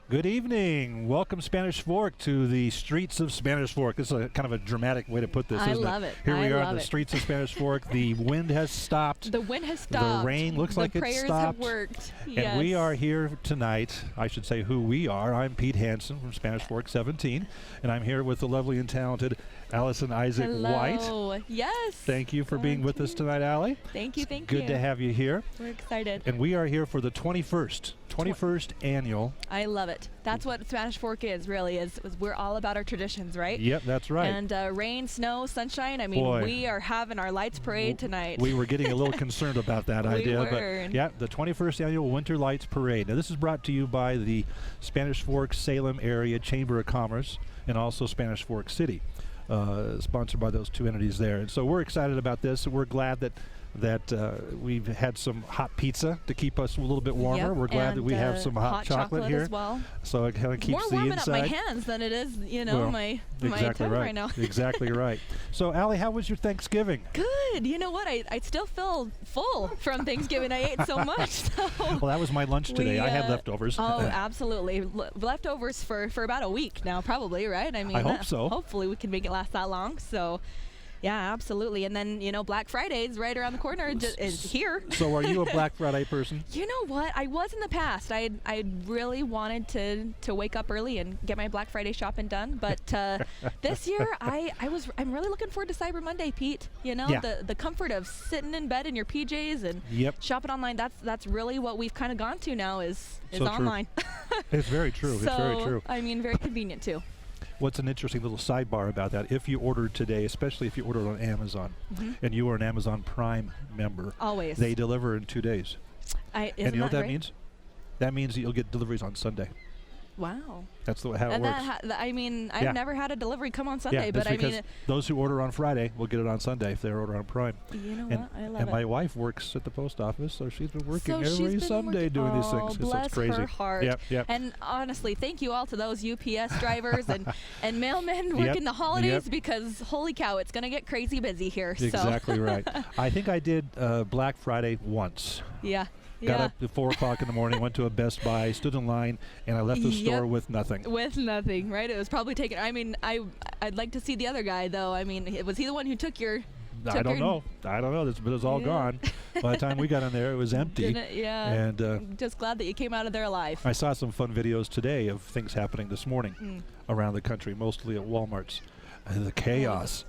Good evening. Welcome, Spanish Fork, to the streets of Spanish Fork. This is a kind of a dramatic way to put this, isn't it? I love it. Here we are on the streets of Spanish Fork. The wind has stopped. The wind has stopped. The rain looks like it's stopped. The prayers have worked. And we are here tonight. I should say who we are. I'm Pete Hansen from Spanish Fork 17, and I'm here with the lovely and talented Allison Isaac White. Hello. Yes. Thank you for being with us tonight, Allie. Thank you. Thank you. Good to have you here. We're excited. And we are here for the 21st annual. I love it. That's what Spanish Fork is, really, is we're all about our traditions, right? Yep, that's right. And rain, snow, sunshine, I mean, Boy, we are having our lights parade tonight. We were getting a little concerned about that idea. Were. But yeah, the 21st annual Winter-Lights Parade. Now, this is brought to you by the Spanish Fork Salem Area Chamber of Commerce and also Spanish Fork City, sponsored by those two entities there. And so we're excited about this. We're glad that we've had some hot pizza to keep us a little bit warmer. Yep. We're glad that we have some hot chocolate here as well. So it kind of keeps more the warming inside. up my hands than it is, you know, well, my exactly tongue right now. Exactly right. So, Allie, how was your Thanksgiving? Good. You know what? I still feel full from Thanksgiving. I ate so much. So well, that was my lunch today. I had leftovers. Oh, absolutely. Leftovers for about a week now, probably, right? I mean, I hope so. Hopefully we can make it last that long. So, yeah, absolutely. And then, you know, Black Friday's right around the corner is here. So are you a Black Friday person? You know what? I was in the past. I really wanted to wake up early and get my Black Friday shopping done. But this year, I'm really looking forward to Cyber Monday, Pete. You know, the comfort of sitting in bed in your PJs and shopping online. That's really what we've kind of gone to now is so online. It's very true. So, it's very true. I mean, very convenient too. What's an interesting little sidebar about that, if you ordered today, especially if you ordered on Amazon, and you are an Amazon Prime member, always, they deliver in 2 days. And you know what that right? means? That means that you'll get deliveries on Sunday. Wow. That's how it works. I mean, I've never had a delivery come on Sunday, but I mean, those who order on Friday will get it on Sunday if they order on Prime. You know what? I love it. And my wife works at the post office, so she's been working every Sunday doing these things. Bless it's crazy. her heart. Yep. And honestly, thank you all to those UPS drivers and mailmen working the holidays because holy cow, it's going to get crazy busy here. Exactly right. I think I did Black Friday once. Yeah. Got up at 4 o'clock in the morning, went to a Best Buy, stood in line, and I left the store with nothing. With nothing, right? It was probably taken. I mean, I'd like to see the other guy, though. I mean, was he the one who took your... I don't know. But it was all gone. By the time we got in there, it was empty. And just glad that you came out of there alive. I saw some fun videos today of things happening this morning around the country, mostly at Walmarts. The chaos,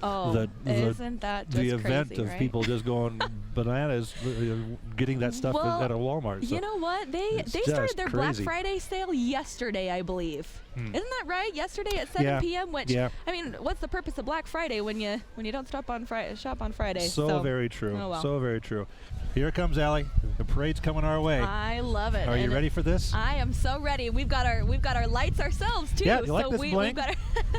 isn't that just the event crazy, of people just going bananas, getting that stuff at a Walmart. So you know what? They started their Black Friday sale yesterday, I believe. Isn't that right? Yesterday at 7 p.m. Which I mean, what's the purpose of Black Friday when you don't shop on Friday? So very true. Oh, well. So very true. Here comes Allie. The parade's coming our way. I love it. Are you ready for this? I am so ready. We've got our lights ourselves too. Yeah, you like this bling?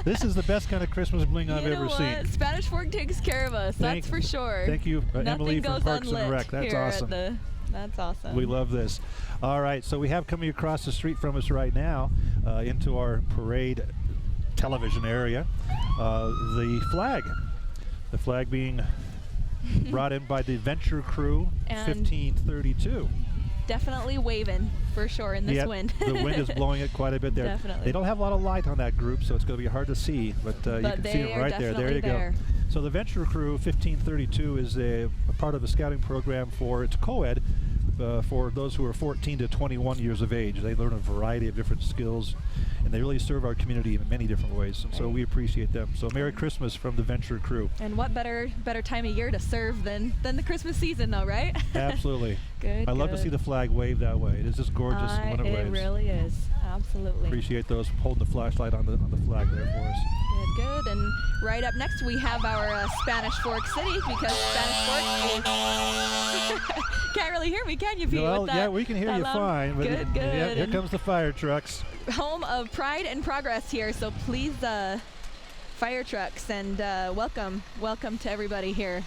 This is the best kind of Christmas bling I've ever seen. Spanish Fork takes care of us. That's for sure. Thank you, Emily from Parks and Rec. That's awesome. That's awesome. We love this. All right, so we have coming across the street from us right now into our parade television area the flag being brought in by the Venture Crew, and 1532. Definitely waving for sure in this wind. The wind is blowing it quite a bit there. Definitely. They don't have a lot of light on that group, so it's going to be hard to see, but you can see them right there. There you go. So the Venture Crew 1532 is a part of a scouting program it's co-ed for those who are 14 to 21 years of age. They learn a variety of different skills, and they really serve our community in many different ways. And so we appreciate them. So Merry Christmas from the Venture Crew. And what better time of year to serve than the Christmas season, though, right? Absolutely. Good. I love to see the flag wave that way. It is just gorgeous when it waves. It really is. Absolutely. Appreciate those holding the flashlight on the flag there for us. Good. And right up next we have our Spanish Fork City, because Spanish Fork is can't really hear me, can you, Pete? Well, yeah, we can hear you fine. But good. Yeah, here comes the fire trucks. Home of pride and progress here, so please, fire trucks, and welcome to everybody here.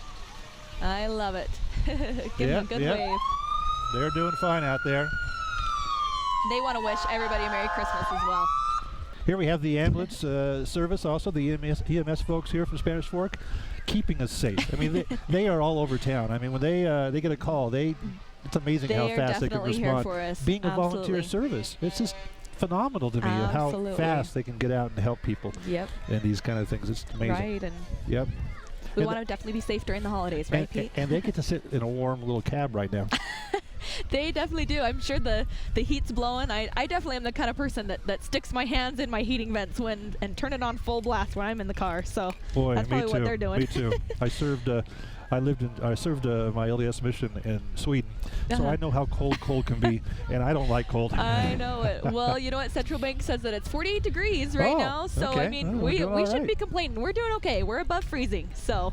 I love it. Give them a good wave. They're doing fine out there. They want to wish everybody a Merry Christmas as well. Here we have the ambulance service, also the EMS folks here from Spanish Fork, keeping us safe. I mean, they are all over town. I mean, when they get a call, it's amazing how fast they can respond. Here for us. Being a volunteer service, it's just phenomenal to me how fast they can get out and help people. Yep. And these kind of things. It's amazing. Right. And yep. we want to definitely be safe during the holidays, right, Pete? And they get to sit in a warm little cab right now. They definitely do. I'm sure the heat's blowing. I definitely am the kind of person that sticks my hands in my heating vents and turn it on full blast when I'm in the car. So boy, that's probably what they're doing. Me too. I served my LDS mission in Sweden, so I know how cold can be, and I don't like cold. I know it. Well, you know what? Central Bank says that it's 48 degrees right now, so okay. I mean, we shouldn't be complaining. We're doing okay. We're above freezing, so.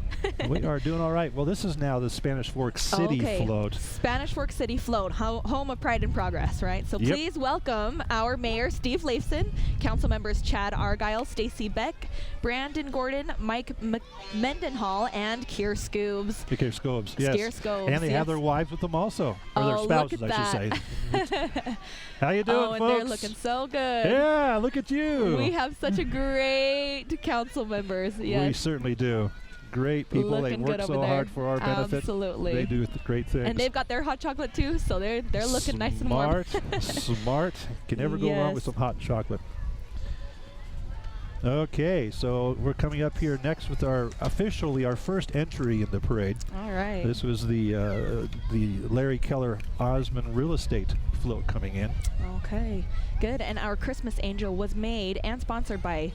We are doing all right. Well, this is now the Spanish Fork City float. Spanish Fork City float, home of Pride and Progress, right? So please welcome our Mayor, Steve Leifson, Council members Chad Argyle, Stacy Beck, Brandon Gordon, Mike Mendenhall, and Keir Scoobs. Keir Scoobs, yes. Keir Scoobs, and they have their wives with them also, or their spouses, I should say. How you doing, folks? And they're looking so good. Yeah, look at you. We have such a great council members. Yes. We certainly do. Great people. Looking they work so hard for our benefit. Absolutely. They do great things. And they've got their hot chocolate too, so they're looking nice and warm. Smart. Can never go wrong with some hot chocolate. Okay, so we're coming up here next with our first entry in the parade. All right. This was the Larry Keller Osmond Real Estate float coming in. Okay, good. And our Christmas Angel was made and sponsored by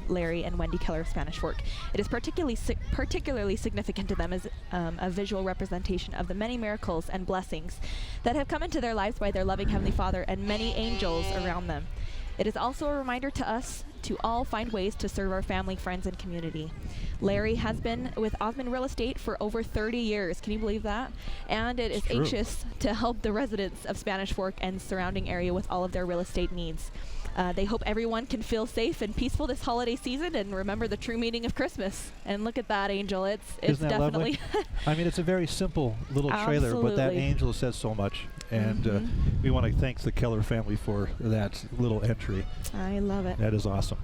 Larry and Wendy Keller of Spanish Fork. It is particularly significant to them as a visual representation of the many miracles and blessings that have come into their lives by their loving Heavenly Father and many angels around them. It is also a reminder to us to all find ways to serve our family, friends, and community. Larry has been with Osmond Real Estate for over 30 years. Can you believe that? And it is anxious to help the residents of Spanish Fork and surrounding area with all of their real estate needs. They hope everyone can feel safe and peaceful this holiday season and remember the true meaning of Christmas. And look at that angel. It's Isn't that definitely lovely? I mean, it's a very simple little trailer, but that angel says so much. And we want to thank the Keller family for that little entry. I love it. That is awesome.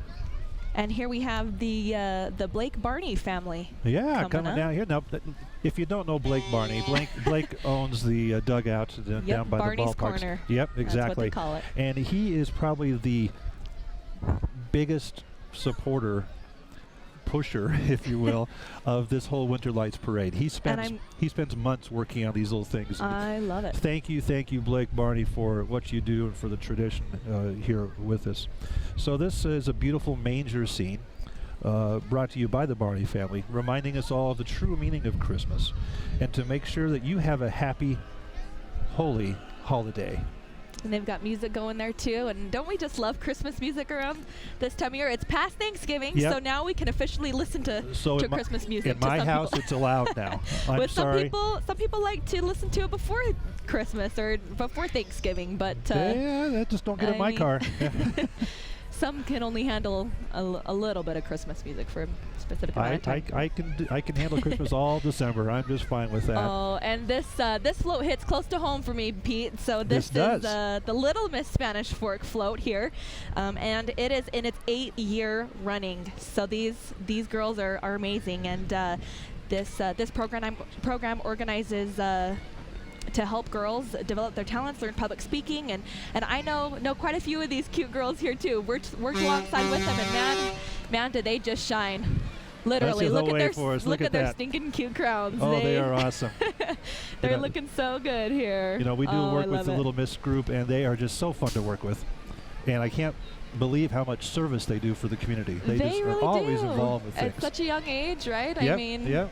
And here we have the Blake Barney family. Yeah, coming down here. Now, if you don't know Blake Barney, Blake owns the dugout down by Barney's the ballparks. Corner. Yep, exactly. That's what they call it. And he is probably the biggest supporter, pusher, if you will, of this whole WinterLights Parade. He spends months working on these little things. I love it. Thank you, Blake Barney, for what you do and for the tradition here with us. So this is a beautiful manger scene brought to you by the Barney family, reminding us all of the true meaning of Christmas and to make sure that you have a happy, holy holiday. And they've got music going there too. And don't we just love Christmas music around this time of year? It's past Thanksgiving, so now we can officially listen to Christmas music. In my house, it's allowed now. I'm sorry. Some people like to listen to it before Christmas or before Thanksgiving, but just don't get in my car. Some can only handle a little bit of Christmas music for a specific amount of time. I can handle Christmas all December. I'm just fine with that. Oh, and this float hits close to home for me, Pete. So this is the Little Miss Spanish Fork float here, and it is in its 8th year running. So these girls are amazing, and this program organizes to help girls develop their talents, learn public speaking, and I know quite a few of these cute girls here too. Worked alongside with them, and man, do they just shine! Literally, look at their stinking cute crowns. Oh, they are awesome. They're looking so good here. You know, we do work with the Little Miss group, and they are just so fun to work with. And I can't believe how much service they do for the community. They just really are always involved with things. At such a young age, right? Yep, I mean,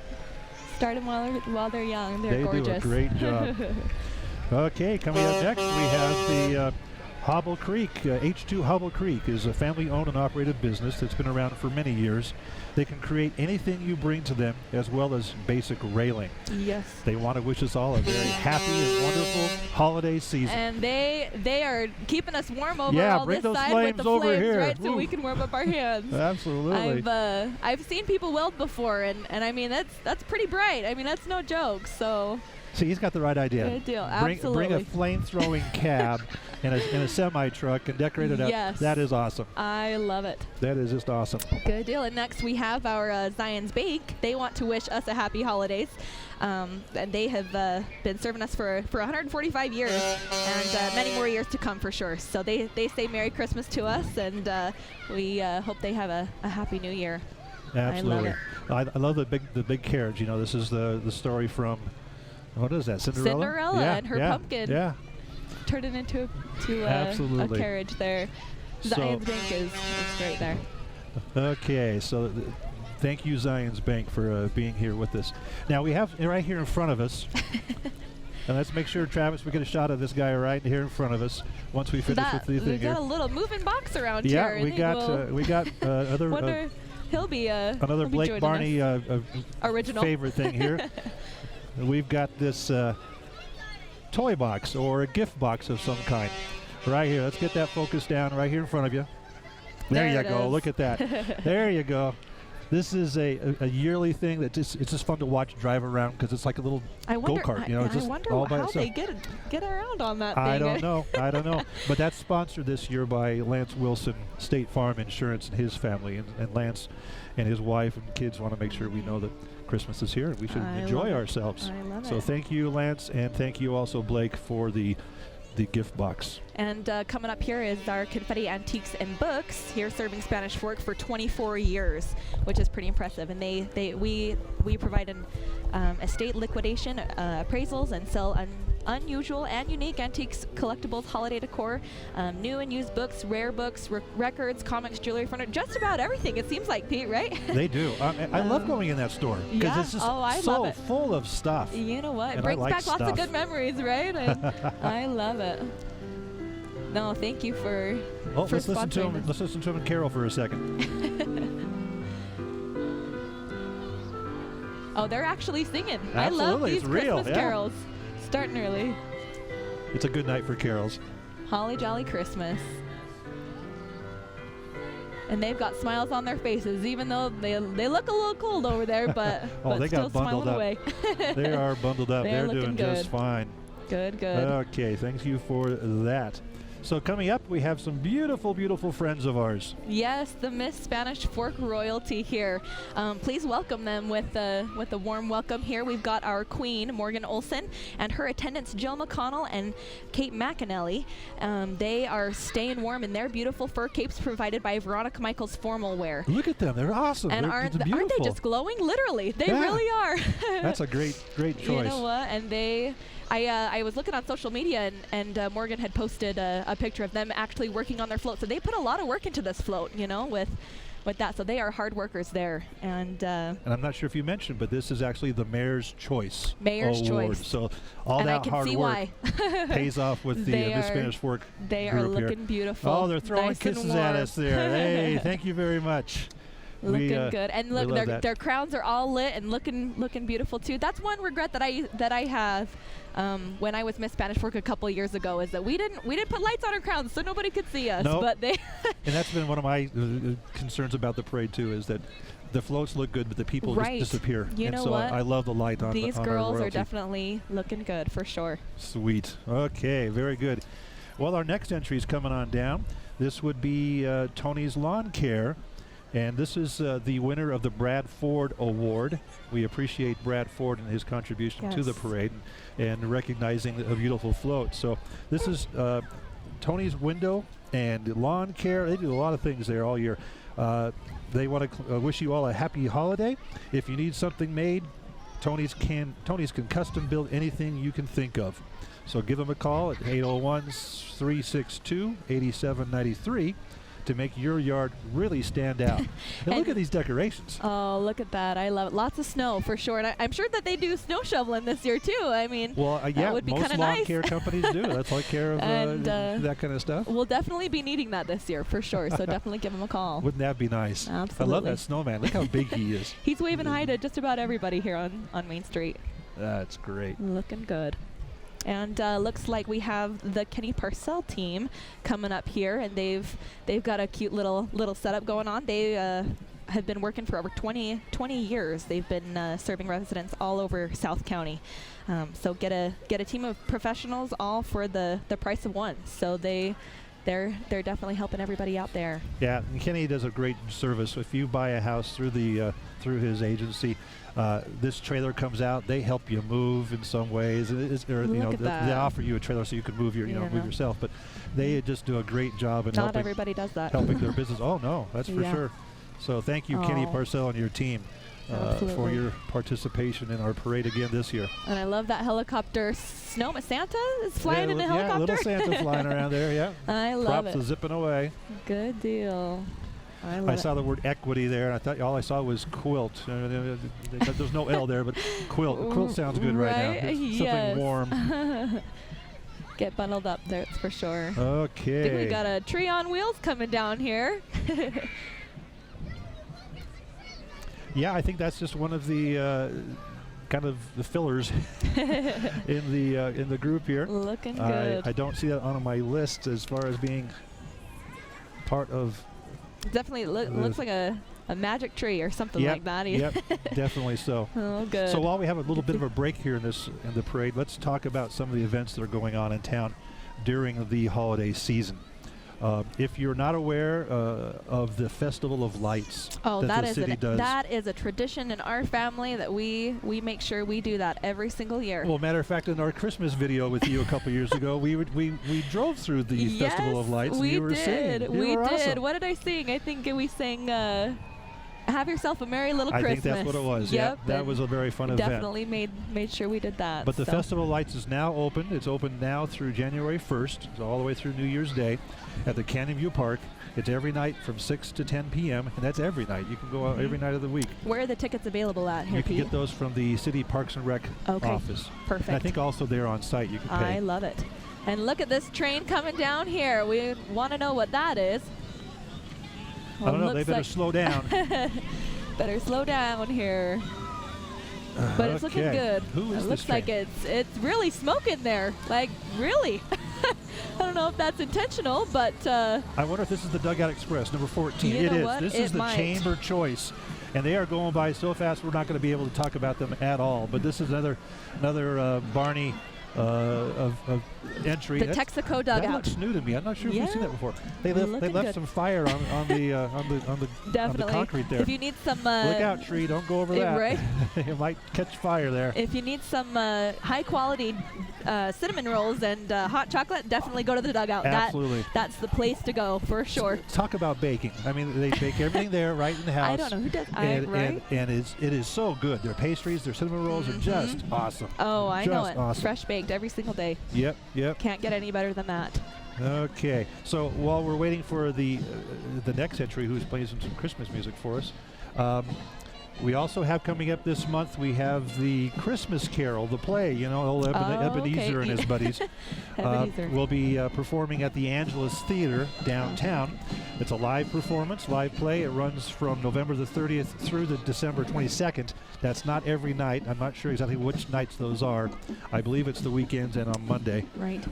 start them while they're young. They're gorgeous. They do a great job. Okay, coming up next, we have the Hobble Creek. H2 Hobble Creek is a family-owned and operated business that's been around for many years. They can create anything you bring to them, as well as basic railing. Yes. They want to wish us all a very happy and wonderful holiday season. And they are keeping us warm over all this side with the flames, here. Right? So we can warm up our hands. Absolutely. I've seen people weld before, and I mean that's pretty bright. I mean that's no joke. So See, he's got the right idea. Good deal. Absolutely. Bring a flame-throwing cab in a semi-truck and decorate it up. Yes. That is awesome. I love it. That is just awesome. Good deal. And next we have our Zion's Bake. They want to wish us a happy holidays. And they have been serving us for 145 years and many more years to come for sure. So they say Merry Christmas to us, and we hope they have a Happy New Year. Absolutely. I love it. I love the big carriage. You know, this is the story from, what is that, Cinderella? Cinderella and her pumpkin. Yeah. Turned it into a carriage there. Zion's Bank is great there. Okay, so thank you, Zion's Bank, for being here with us. Now we have right here in front of us, and let's make sure, Travis, we get a shot of this guy right here in front of us once we finish with the thing we here. got a little moving box around here. Yeah, we got other. Wonder he'll be another Blake Barney original favorite thing here. We've got this toy box or a gift box of some kind right here. Let's get that focus down right here in front of you. There you go. Look at that. There you go. This is a yearly thing that it's just fun to watch drive around because it's like a little go-kart. You know, I wonder all by how itself. they get around on that thing. I don't know. But that's sponsored this year by Lance Wilson, State Farm Insurance, and his family. And Lance and his wife and kids want to make sure we know that Christmas is here and we should enjoy ourselves. I love so it. thank you, Lance, and thank you also, Blake, for the gift box. And coming up here is our Confetti Antiques and Books, here serving Spanish Fork for 24 years, which is pretty impressive. And we provide an estate liquidation, appraisals, and sell unusual and unique antiques, collectibles, holiday decor, new and used books, rare books, records, comics, jewelry, furniture, just about everything, it seems like, Pete, right? They do. I love going in that store because it's just so full of stuff. You know what? It and brings like back lots of good memories, right? And I love it. No, thank you for let's listen to him. Let's listen to him and Carol for a second. Oh, they're actually singing. Absolutely. I love these Christmas real, carols. Starting early. It's a good night for carols. Holly Jolly Christmas. And they've got smiles on their faces, even though they look a little cold over there, but, but they still got bundled smiling up. away. They are bundled up. They're doing good. just fine. Good. Okay, thank you for that. So coming up, we have some beautiful, beautiful friends of ours. Yes, the Miss Spanish Fork royalty here. Please welcome them with a warm welcome here. We've got our queen, Morgan Olson, and her attendants, Jill McConnell and Kate McAnally. They are staying warm in their beautiful fur capes provided by Veronica Michaels Formal Wear. Look at them. They're awesome. And aren't they just glowing? Literally, they really are. That's a great choice. You know what? And I was looking on social media, and Morgan had posted a picture of them actually working on their float. So they put a lot of work into this float, you know, with that. So they are hard workers there. And I'm not sure if you mentioned, but this is actually the Mayor's Choice Mayor's Award. Choice. So all and that I can hard see work why. pays off with the Miss Spanish Fork They group are looking here. beautiful. Oh, they're throwing nice kisses at us there. Hey, thank you very much. Looking good, and look, their crowns are all lit and looking beautiful too. That's one regret that I have when I was Miss Spanish Fork a couple of years ago, is that we didn't put lights on our crowns so nobody could see us. Nope. But they and that's been one of my concerns about the parade too, is that the floats look good, but the people just disappear. You know so what? I love the light on these on girls our are definitely looking good for sure. Sweet. Okay, very good. Well, our next entry is coming on down. This would be Tony's Lawn Care. And this is the winner of the Brad Ford Award. We appreciate Brad Ford and his contribution to the parade and recognizing a beautiful float. So this is Tony's Window and Lawn Care. They do a lot of things there all year. They want to wish you all a happy holiday. If you need something made, Tony's can custom build anything you can think of. So give them a call at 801-362-8793. to make your yard really stand out. And look at these decorations. Oh, look at that. I love it. Lots of snow for sure. And I'm sure that they do snow shoveling this year too. I mean, that would be most lawn nice. care companies do. Let's take care of that kind of stuff. We'll definitely be needing that this year for sure. So definitely give them a call. Wouldn't that be nice? Absolutely. I love that snowman. Look how big he is. He's waving hi to just about everybody here on Main Street. That's great. Looking good. And looks like we have the Kenny Parcell team coming up here, and they've got a cute little setup going on. They have been working for over 20 years. They've been serving residents all over South County. So get a team of professionals all for the price of one. So they're definitely helping everybody out there. Yeah, and Kenny does a great service. If you buy a house through through his agency, this trailer comes out. They help you move in some ways. They offer you a trailer so you can move move yourself. But they just do a great job in Not everybody does that. helping their business. Oh no, that's for sure. So thank you, Kenny Parcell, and your team. For your participation in our parade again this year. And I love that helicopter. Santa is flying in a helicopter. Yeah, little Santa flying around there, yeah. I love it. Props are zipping away. Good deal. I saw the word equity there, and I thought all I saw was quilt. There's no L there, but quilt. Quilt sounds good right now. It's something warm. Get bundled up there, it's for sure. Okay. I think we got a tree on wheels coming down here. Yeah, I think that's just one of the kind of the fillers in the group here. Looking good. I don't see that on my list as far as being part of. Definitely looks like a magic tree or something like that. Yep, definitely so. Oh, good. So while we have a little bit of a break here in the parade, let's talk about some of the events that are going on in town during the holiday season. If you're not aware of the Festival of Lights that the city does. That is a tradition in our family that we make sure we do that every single year. Well, matter of fact, in our Christmas video with you a couple years ago, we drove through the Festival of Lights, and you were singing. We did. Awesome. What did I sing? I think we sang Have Yourself a Merry Little Christmas. I think that's what it was. Yep, yeah, that was a very fun event. Definitely made sure we did that. But the Festival of Lights is now open. It's open now through January 1st, all the way through New Year's Day at the Canyon View Park. It's every night from 6 to 10 p.m., and that's every night. You can go out every night of the week. Where are the tickets available at here, You can get those from the City Parks and Rec office. Perfect. And I think also there on site you can pay. I love it. And look at this train coming down here. We want to know what that is. Well, I don't know. They better slow down. Better slow down here. But it's looking good. Who is it looks like it's really smoking there. Like, really? I don't know if that's intentional, but I wonder if this is the Dugout Express, number 14. It is. This is the Chamber Choice. And they are going by so fast we're not going to be able to talk about them at all. But this is another Barney of entry. The Texaco Dugout. That looks new to me. I'm not sure if we've seen that before. They left some fire on the concrete there. If you need some look out, tree! Don't go over that. Right. It might catch fire there. If you need some high quality cinnamon rolls and hot chocolate, definitely go to the Dugout. Absolutely. That's the place to go for sure. Talk about baking. I mean, they bake everything there right in the house. I don't know who does. And it is so good. Their pastries, their cinnamon rolls are just awesome. Oh, I know it. Awesome. Fresh baked every single day. Yep. Can't get any better than that. Okay, so while we're waiting for the next entry, who's playing some Christmas music for us, we also have coming up this month, we have the Christmas Carol, the play, old Ebenezer and his buddies. Will be performing at the Angelus Theater downtown. It's a live performance, live play. It runs from November the 30th through the December 22nd. That's not every night. I'm not sure exactly which nights those are. I believe it's the weekends and on Monday. Right.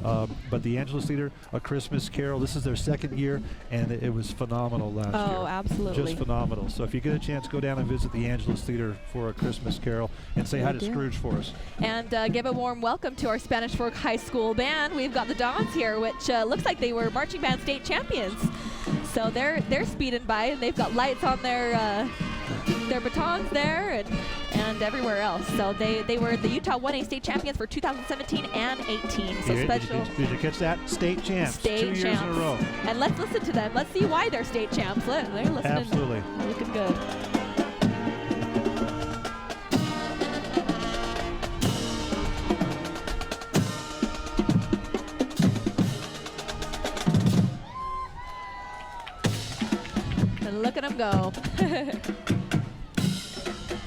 But the Angelus Theater, A Christmas Carol, this is their second year, and it was phenomenal last year. Oh, absolutely. Just phenomenal. So if you get a chance, go down and visit the Angelus Theater for A Christmas Carol and say hi to Scrooge for us. And give a warm welcome to our Spanish Fork High School band. We've got the Dons here, which looks like they were marching band state champions. So they're speeding by, and they've got lights on their batons there and everywhere else. So they were the Utah 1A state champions for 2017 and 18. So special. Did you catch that? State champs. 2 years in a row. And let's listen to them. Let's see why they're state champs. They're listening. Absolutely. Looking good. Look at them go.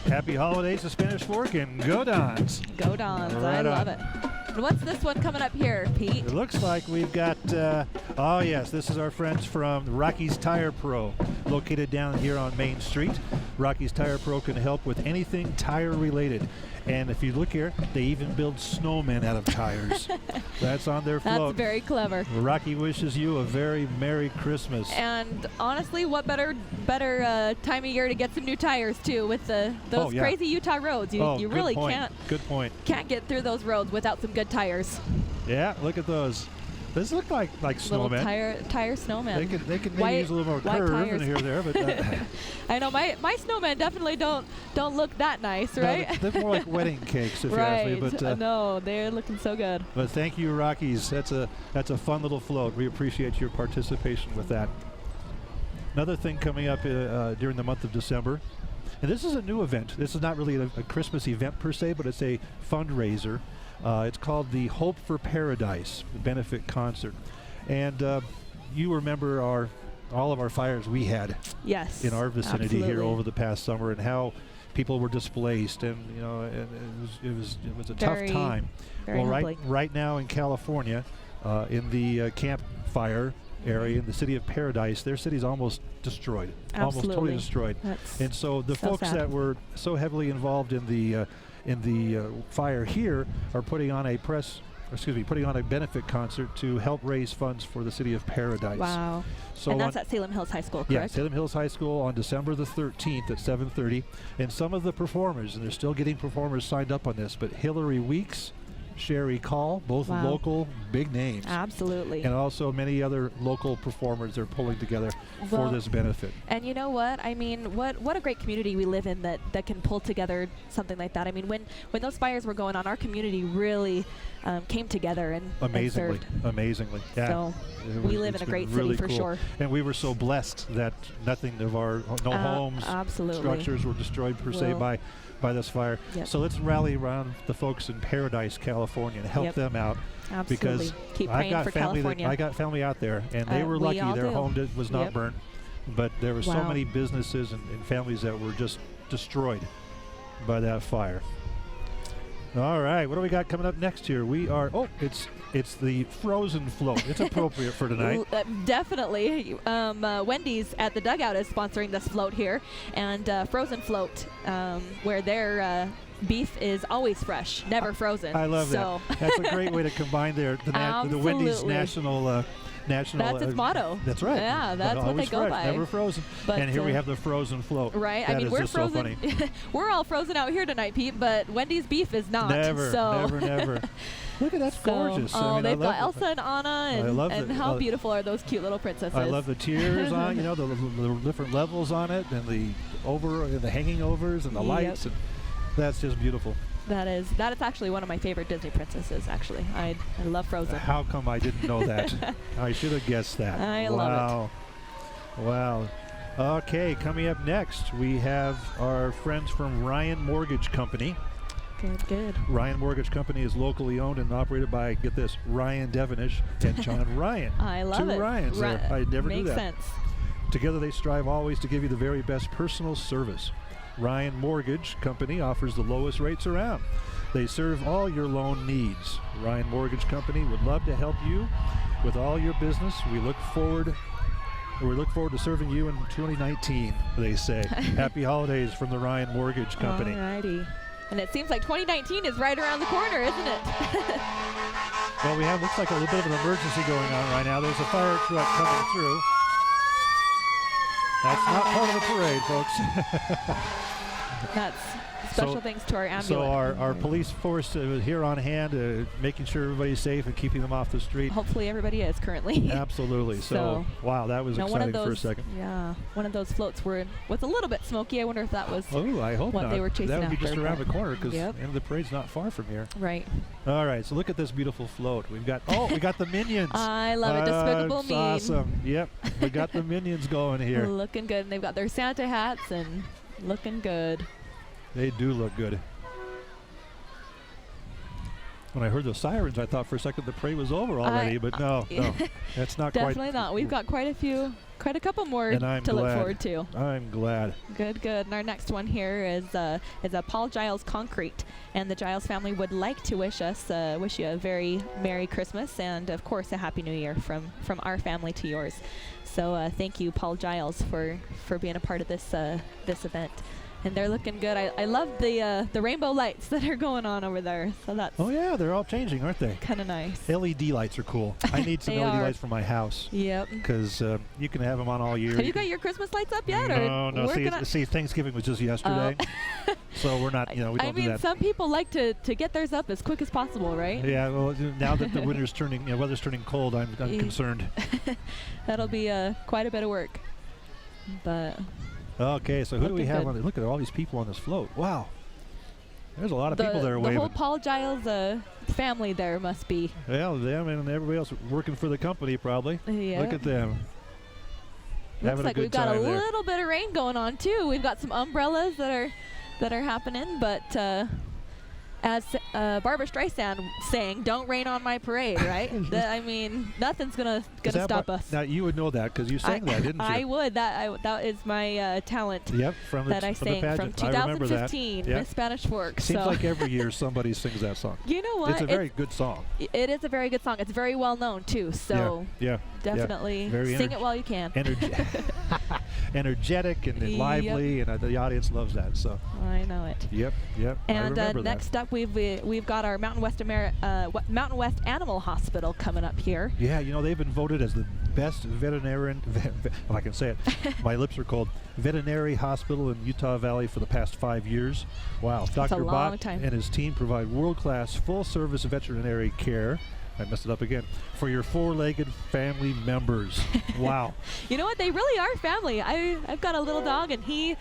Happy holidays to Spanish Fork and go Dons. Go Dons. I love it. And what's this one coming up here, Pete? It looks like we've got, oh yes, this is our friends from Rocky's Tire Pro, located down here on Main Street. Rocky's Tire Pro can help with anything tire related. And if you look here, they even build snowmen out of tires. That's on their float. That's very clever. Rocky wishes you a very Merry Christmas. And honestly, what better time of year to get some new tires too with those crazy Utah roads. You really can't get through those roads without some good tires. Yeah, look at those. Those look like little snowmen. tire snowmen. They could maybe use a little more curve in here or there, but I know my snowmen definitely don't look that nice, right? No, they're more like wedding cakes, if you ask me. But no, they're looking so good. But thank you, Rockies. That's a fun little float. We appreciate your participation with that. Another thing coming up during the month of December, and this is a new event. This is not really a Christmas event per se, but it's a fundraiser. It's called the Hope for Paradise benefit concert, and you remember all of our fires we had in our vicinity here over the past summer, and how people were displaced, and it was a tough time. Well, right now in California, in the Camp Fire area in the city of Paradise, their city's almost destroyed, almost totally destroyed. And so the folks that were so heavily involved in the fire here are putting on a benefit concert to help raise funds for the city of Paradise. Wow. So and that's at Salem Hills High School, correct? Yeah, Salem Hills High School on December the 13th at 7:30. And some of the performers, and they're still getting performers signed up on this, but Hillary Weeks, Sherry Call, both local big names. Absolutely. And also many other local performers they're pulling together for this benefit. And you know what? I mean, what a great community we live in that can pull together something like that. I mean, when those fires were going on, our community really came together and amazingly. Yeah. So we live in a great city for sure. And we were so blessed that nothing of our homes, structures were destroyed per se by this fire. Yep. So let's rally around the folks in Paradise, California, and help them out. Absolutely. Because keep praying for California. I got family out there, and they were lucky. Their home was not burnt, but there were so many businesses and families that were just destroyed by that fire. All right, what do we got coming up next here? We are, it's the Frozen Float. It's appropriate for tonight. Definitely. Wendy's at the Dugout is sponsoring this float here, and Frozen Float, where their beef is always fresh, never frozen. I love that. That's a great way to combine the Wendy's national that's its motto. That's right. Yeah, that's what they go by. Never frozen. But, and here we have the Frozen Float. Right. That I mean, we're frozen. So we're all frozen out here tonight, Pete, but Wendy's beef is not. Never. Look at that, gorgeous. They've got Elsa and Anna, and how beautiful are those cute little princesses. I love the tiers on, the different levels on it, and the hanging overs and the lights. And that's just beautiful. That is actually one of my favorite Disney princesses, actually. I love Frozen. How come I didn't know that? I should have guessed that. I love it. Wow. Okay, coming up next, we have our friends from Ryan Mortgage Company. Good. Ryan Mortgage Company is locally owned and operated by, get this, Ryan Devonish and John Ryan. I love it. Two Ryans there. I never knew that. Makes sense. Together they strive always to give you the very best personal service. Ryan Mortgage Company offers the lowest rates around. They serve all your loan needs. Ryan Mortgage Company would love to help you with all your business. We look forward to serving you in 2019, they say. Happy holidays from the Ryan Mortgage Company. Alrighty. And it seems like 2019 is right around the corner, isn't it? Well, we have, looks like a little bit of an emergency going on right now. There's a fire truck coming through. That's not part of the parade, folks. That's special thanks to our ambulance. So our police force here on hand, making sure everybody's safe and keeping them off the street. Hopefully everybody is currently. Absolutely. So wow, that was exciting for a second. Yeah, one of those floats was a little bit smoky. I wonder if that was I hope what not. They were chasing That would after, be just around the corner because the end of the parade's not far from here. Right. All right, so look at this beautiful float. We got the Minions. I love it. Despicable Me. Awesome. Yep, we got the Minions going here. Looking good, and they've got their Santa hats and looking good. They do look good. When I heard the sirens, I thought for a second the parade was over already, but no, that's not quite. Definitely not. We've got quite a few quite a couple more to look forward to. I'm glad. Good, good. And our next one here is a Paul Giles Concrete, and the Giles family would like to wish you a very Merry Christmas and of course a Happy New Year from our family to yours. So thank you, Paul Giles, for being a part of this event. And they're looking good. I love the rainbow lights that are going on over there. So that's oh yeah, they're all changing, aren't they? Kind of nice. LED lights are cool. I need some LED lights for my house. Yep. Because you can have them on all year. Have you got your Christmas lights up yet? No. See, Thanksgiving was just yesterday, so we're not. We don't do that. I mean, some people like to get theirs up as quick as possible, right? Yeah. Well, now that the weather's turning cold, I'm concerned. That'll be quite a bit of work, but. Okay, so who do we have on? Look at all these people on this float. Wow. There's a lot of people that are waving. The whole Paul Giles family there must be. Well, them and everybody else working for the company probably. Yeah. Look at them. Looks like we've got a little bit of rain going on too. We've got some umbrellas that are happening, but as Barbara Streisand saying, "Don't rain on my parade," right? I mean, nothing's gonna stop us. Now you would know that because you sang that, didn't you? I would. That is my talent. Yep, that I sang from 2015, Miss Spanish Fork. Seems like every year somebody sings that song. You know what? It's a very good song. It is a very good song. It's very well known too. So definitely sing it while you can. Energetic and lively, and the audience loves that. So I know it. Yep. And next up, we've got our Mountain West Animal Hospital coming up here. Yeah, they've been voted as the best veterinarian. Well, I can say it. My lips are cold. Veterinary hospital in Utah Valley for the past 5 years. Wow. Dr. Bott and his team provide world-class, full-service veterinary care. I messed it up again. For your four-legged family members. Wow. You know what? They really are family. I've got a little dog, and he's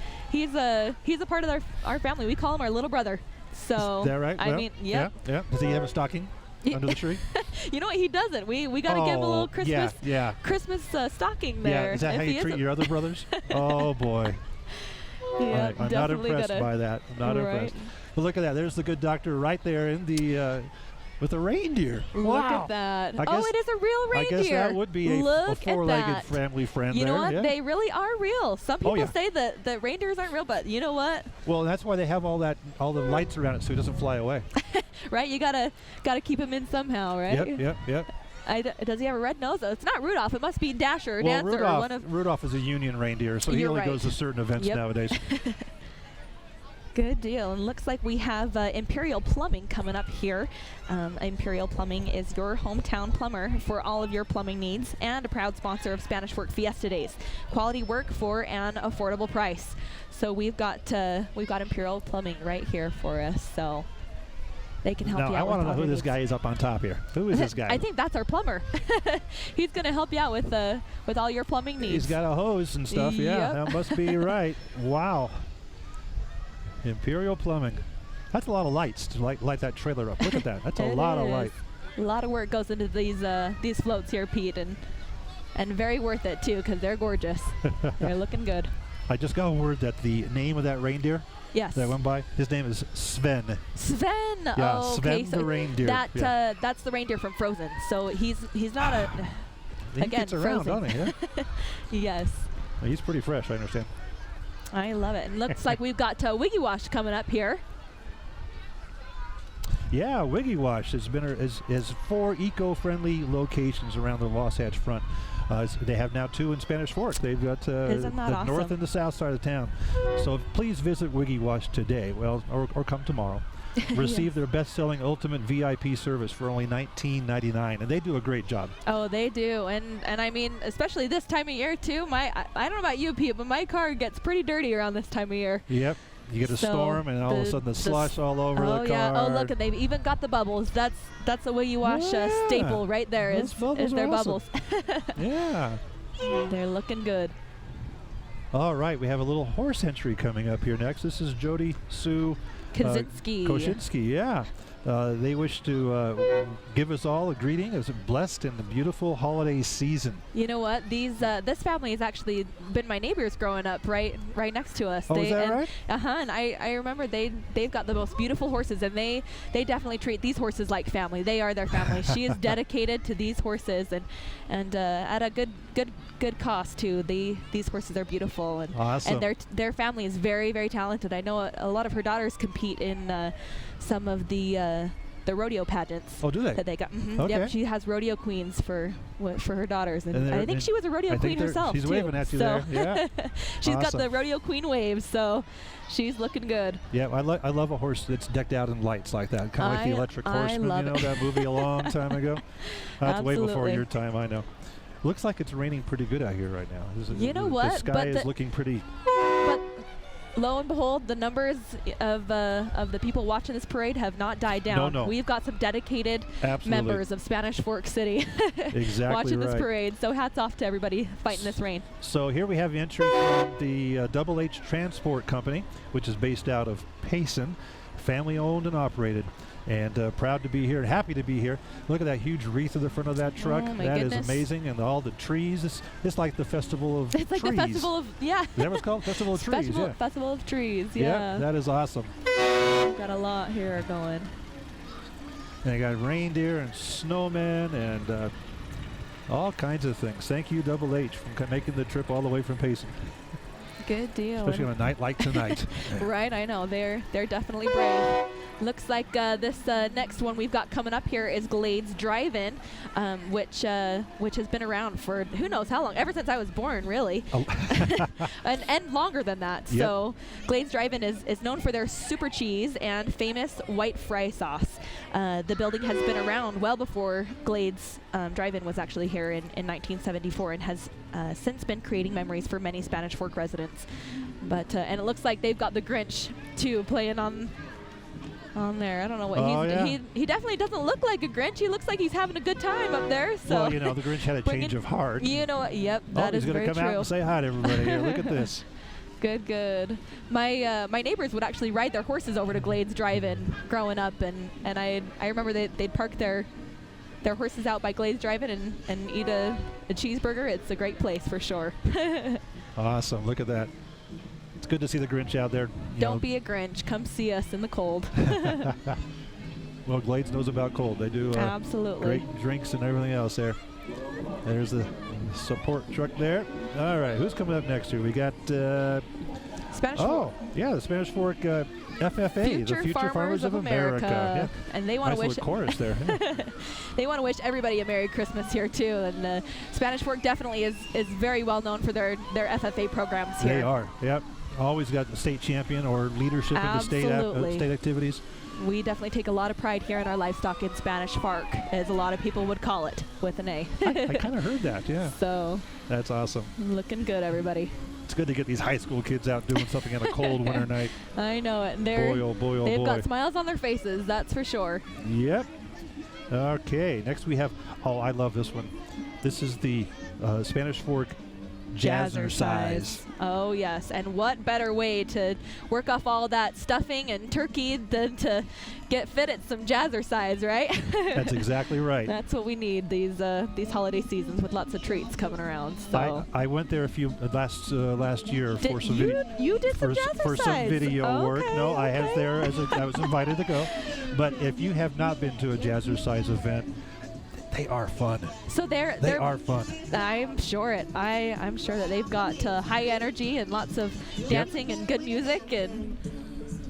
a part of our family. We call him our little brother. So is that right? I mean, yeah. Does he have a stocking under the tree? You know what? He doesn't. We got to give him a little Christmas stocking there. Yeah. Is that how you treat your other brothers? Oh boy. Yeah, I'm not impressed by that. I'm not impressed. But look at that. There's the good doctor right there in the. With a reindeer. Look at that. It is a real reindeer. I guess that would be a four-legged family friend there. You know what? Yeah. They really are real. Some people say that reindeers aren't real, but you know what? Well, that's why they have all the lights around it so it doesn't fly away. Right? You gotta keep him in somehow, right? Yep. Does he have a red nose? It's not Rudolph. It must be Dasher or Dancer. Rudolph is a union reindeer, so he only goes to certain events nowadays. Good deal. And looks like we have Imperial Plumbing coming up here. Imperial Plumbing is your hometown plumber for all of your plumbing needs and a proud sponsor of Spanish Fork Fiesta Days. Quality work for an affordable price. So we've got Imperial Plumbing right here for us. So they can help you out. I want to know who this guy is up on top here. Who is this guy? I think that's our plumber. He's going to help you out with all your plumbing needs. He's got a hose and stuff. Yeah, that must be right. Wow. Imperial Plumbing. That's a lot of lights to light that trailer up. Look at that. That's a lot of light. A lot of work goes into these floats here, Pete, and very worth it too because they're gorgeous. They're looking good. I just got word that the name of that reindeer that went by, his name is Sven. Sven. Yeah, Sven the reindeer. That's the reindeer from Frozen. So he's not a he gets around, doesn't he? Yeah? Yes. He's pretty fresh, I understand. I love it. And looks like we've got Wiggy Wash coming up here. Yeah, Wiggy Wash has 4 eco-friendly locations around the Wasatch Front. They have now 2 in Spanish Fork. They've got the awesome? north and the south side of town. So please visit Wiggy Wash today, or come tomorrow. Receive their best-selling Ultimate VIP service for only $19.99, and they do a great job. Oh, they do, and I mean, especially this time of year too. I don't know about you, Pete, but my car gets pretty dirty around this time of year. Yep. You get a storm, and all of a sudden the slush all over the car. Oh yeah. Oh look, and they've even got the bubbles. That's a Wiggy Wash staple right there. Is their bubbles? Yeah. They're looking good. All right, we have a little horse entry coming up here next. This is Jody Sue Kosinski. Kosinski, yeah. They wish to give us all a greeting as a blessed and beautiful holiday season. You know what? This family has actually been my neighbors growing up right next to us. Oh, is that right? And I remember they've got the most beautiful horses, and they definitely treat these horses like family. They are their family. She is dedicated to these horses, and at a good cost too. These horses are beautiful, and awesome. And their family is very, very talented. I know a lot of her daughters compete in some of the rodeo pageants. Oh, do they? That they got. Okay. Yep, she has rodeo queens for her daughters, and I think she was a rodeo queen herself she's too. Waving at you there. Yeah. She's awesome. got the rodeo queen waves, so she's looking good. Yeah, I love a horse that's decked out in lights like that, kind of like the Electric Horseman. You know that movie a long time ago. That's way before your time, I know. Looks like it's raining pretty good out here right now. You know what? The sky is looking pretty. But lo and behold, the numbers of the people watching this parade have not died down. No. We've got some dedicated members of Spanish Fork City watching this parade. So hats off to everybody fighting this rain. So here we have entry from the Double H Transport Company, which is based out of Payson, family owned and operated. And proud to be here, happy to be here. Look at that huge wreath at the front of that truck. Oh, that is amazing. And all the trees. It's like the Festival of Trees. It's like the Festival of, yeah. Is that what it's called? Festival of Trees, yeah. Festival of Trees, yeah. Yeah, that is awesome. Got a lot here going. And I got reindeer and snowmen and all kinds of things. Thank you, Double H, for making the trip all the way from Payson. Good deal. Especially on a night like tonight. Right, I know. They're definitely brave. Looks like this next one we've got coming up here is Glades Drive-In, which has been around for who knows how long, ever since I was born, really, and longer than that. Yep. So Glades Drive-In is known for their super cheese and famous white fry sauce. The building has been around well before Glades Drive-In was actually here in 1974, and has since been creating memories for many Spanish Fork residents. But and it looks like they've got the Grinch too playing on there. I don't know what he definitely doesn't look like a Grinch. He looks like he's having a good time up there. So well, you know, the Grinch had a change of heart. You know what? Yep, that is very true. He's going to come out and say hi to everybody here. Look at this. Good. My neighbors would actually ride their horses over to Glades Drive-In growing up, and I remember they'd park their horses out by Glades Drive-In and eat a cheeseburger. It's a great place for sure. Awesome. Look at that. It's good to see the Grinch out there. Don't be a Grinch. Come see us in the cold. Well, Glades knows about cold. They do absolutely great drinks and everything else there. There's the support truck there. All right, who's coming up next here? We got Spanish Fork. Yeah, the Spanish Fork FFA, the Future Farmers of America. Yeah. And they want to wish chorus there. Yeah. They want to wish everybody a Merry Christmas here too. And Spanish Fork definitely is very well known for their FFA programs here. They are. Yep. Always got the state champion or leadership in the state activities. We definitely take a lot of pride here in our livestock in Spanish Fork, as a lot of people would call it, with an A. I kind of heard that, yeah. So that's awesome. Looking good, everybody. It's good to get these high school kids out doing something on a cold winter night. I know it. They've got smiles on their faces, that's for sure. Yep. Okay, next we have, I love this one. This is the Spanish Fork Jazzercise. Oh yes, and what better way to work off all that stuffing and turkey than to get fit at some jazzercise, right? That's exactly right. That's what we need these holiday seasons with lots of treats coming around. So I went there last year for some video. You did some jazzercise for some video work. No, okay. I was invited to go. But if you have not been to a jazzercise event, they are fun. So they are fun. I'm sure I'm sure that they've got high energy and lots of dancing and good music, and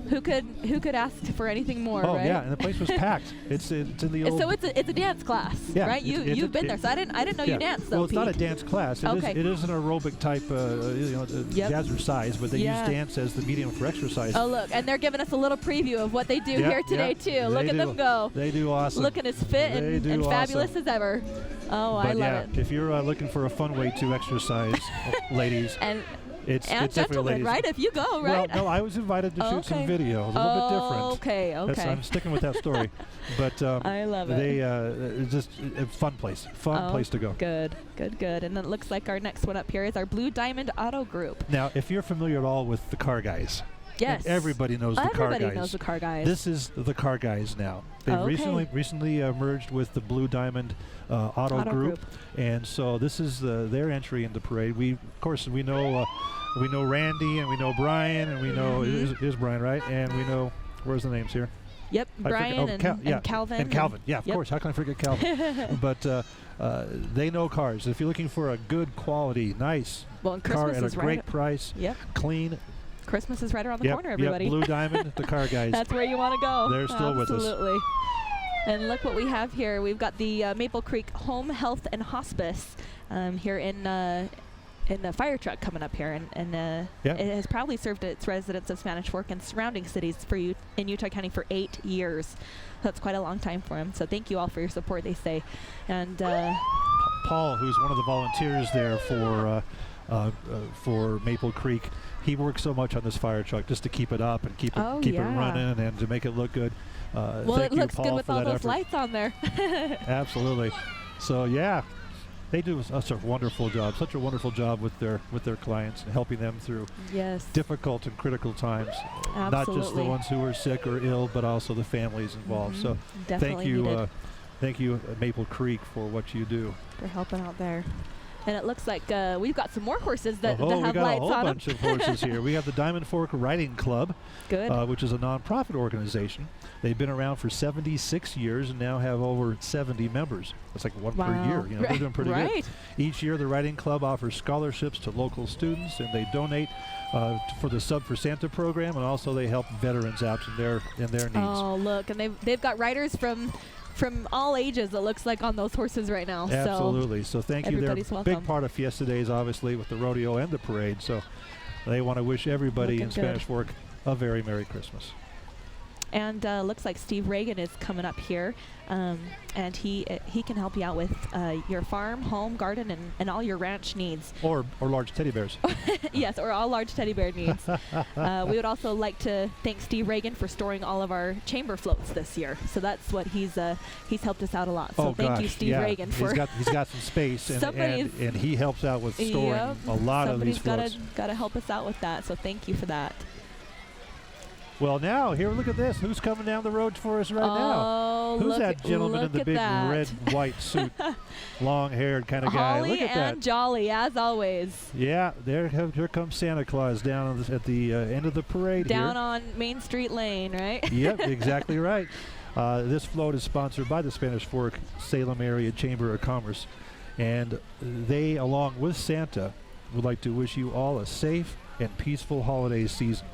who could ask for anything more, right? Oh yeah, and the place was packed. It's in the old. So it's a dance class, right? You've been there, so I didn't know you danced though. Well, it's not a dance class. It is an aerobic type, jazzercise, but they use dance as the medium for exercise. Oh look, and they're giving us a little preview of what they do here today too. Look at them go. They do awesome. Looking as fit and fabulous as ever. Oh, I love it. If you're looking for a fun way to exercise, ladies. It's gentlemen, right? If you go, right? Well, no, I was invited to shoot some video. A little bit different. Okay. I'm sticking with that story. But I love it. It's just a fun place. Place to go. Good. And then it looks like our next one up here is our Blue Diamond Auto Group. Now, if you're familiar at all with the car guys, Yes. And everybody knows the car guys. Everybody knows the car guys. This is the car guys now. They've recently merged with the Blue Diamond Auto Group, and so this is their entry in the parade. Of course, we know Randy, and we know Brian, and we know is Brian, right? And we know, where's the names here? Yep, Brian and Calvin. And Calvin, yeah, of course. How can I forget Calvin? But they know cars. If you're looking for a good quality, nice car at a great price, clean. Christmas is right around the corner, everybody. Blue Diamond, the car guys. That's where you want to go. They're still with us. Absolutely. And look what we have here. We've got the Maple Creek Home Health and Hospice here in the fire truck coming up here, and it has probably served its residents of Spanish Fork and surrounding cities in Utah County for 8 years. That's quite a long time for them. So thank you all for your support, they say. And Paul, who's one of the volunteers there for Maple Creek, he works so much on this fire truck just to keep it up and keep it running and to make it look good. Well, it looks good with all those lights on there. Absolutely. So yeah, they do such a wonderful job with their clients and helping them through difficult and critical times. Absolutely. Not just the ones who are sick or ill, but also the families involved. So Definitely thank you, Maple Creek, for what you do. For helping out there. And it looks like we've got some more horses that have lights on them. We got a whole bunch of horses here. We have the Diamond Fork Riding Club, which is a nonprofit organization. They've been around for 76 years and now have over 70 members. That's like one per year. You know, they're doing pretty good. Each year, the Riding Club offers scholarships to local students, and they donate for the Sub for Santa program, and also they help veterans out in their needs. Oh, look, and they've got riders from all ages, it looks like, on those horses right now. Absolutely. So thank you. They're a welcome. big part of Fiesta Days, obviously, with the rodeo and the parade. So they want to wish everybody in Spanish Fork a very Merry Christmas. And looks like Steve Reagan is coming up here, and he can help you out with your farm, home, garden, and all your ranch needs. Or large teddy bears. Yes, or all large teddy bear needs. We would also like to thank Steve Reagan for storing all of our chamber floats this year. So that's what he's helped us out a lot. So thank you, Steve Reagan, for he's got some space, and he helps out with storing a lot of these floats. Somebody's got to help us out with that. So thank you for that. Well, now, here, look at this. Who's coming down the road for us right now? Who's that gentleman in the big red, white suit, long-haired kind of guy? Look at that. Holly and jolly, as always. Yeah, here comes Santa Claus down at the end of the parade down on Main Street Lane, right? Yep, exactly right. This float is sponsored by the Spanish Fork Salem Area Chamber of Commerce. And they, along with Santa, would like to wish you all a safe and peaceful holiday season.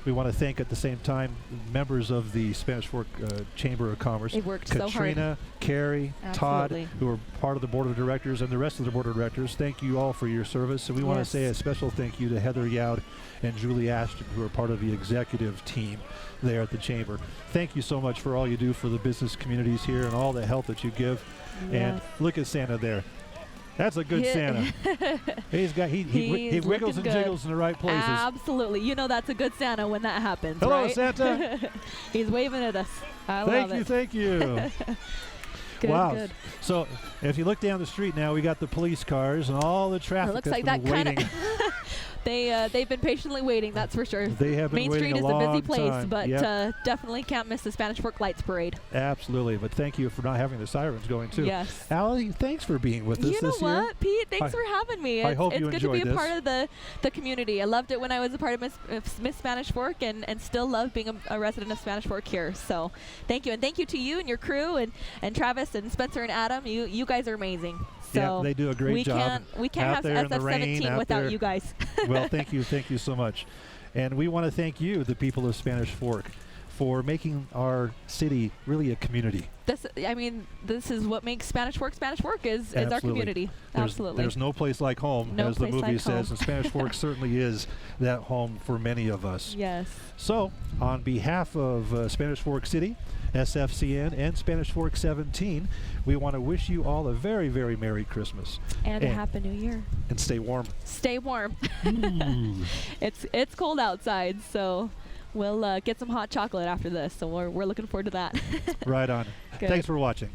We want to thank at the same time members of the Spanish Fork Chamber of Commerce. They worked Katrina, so hard. Carrie, Todd, who are part of the board of directors, and the rest of the board of directors. Thank you all for your service. And we want to say a special thank you to Heather Youd and Julie Ashton, who are part of the executive team there at the Chamber. Thank you so much for all you do for the business communities here and all the help that you give. And look at Santa there. That's a good Santa. He wiggles and jiggles in the right places. Absolutely. You know that's a good Santa when that happens. Hello, right? Santa. He's waving at us. I love it. Thank you. Good. So if you look down the street now, we got the police cars and all the traffic. It looks like that kind of. They've been patiently waiting, that's for sure. They have been Main Street is a busy place, time. but definitely can't miss the Spanish Fork Lights Parade. Absolutely, but thank you for not having the sirens going too. Yes. Allie, thanks for being with us this year. You know what, Pete? Thanks for having me. I hope you enjoyed this. It's good to be a part of the community. I loved it when I was a part of Miss Spanish Fork, and still love being a resident of Spanish Fork here. So thank you, and thank you to you and your crew, and Travis and Spencer and Adam. You guys are amazing. So they do a great job. We can't have SF-17 without you guys. Well, thank you so much. And we want to thank you, the people of Spanish Fork, for making our city really a community. This is what makes Spanish Fork is our community. Absolutely. There's no place like home, as the movie says, and Spanish Fork certainly is that home for many of us. Yes. So, on behalf of Spanish Fork City, SFCN, and Spanish Fork 17, we want to wish you all a very, very Merry Christmas. And a Happy New Year. And stay warm. Stay warm. It's cold outside, so we'll get some hot chocolate after this, so we're looking forward to that. Right on. Good. Thanks for watching.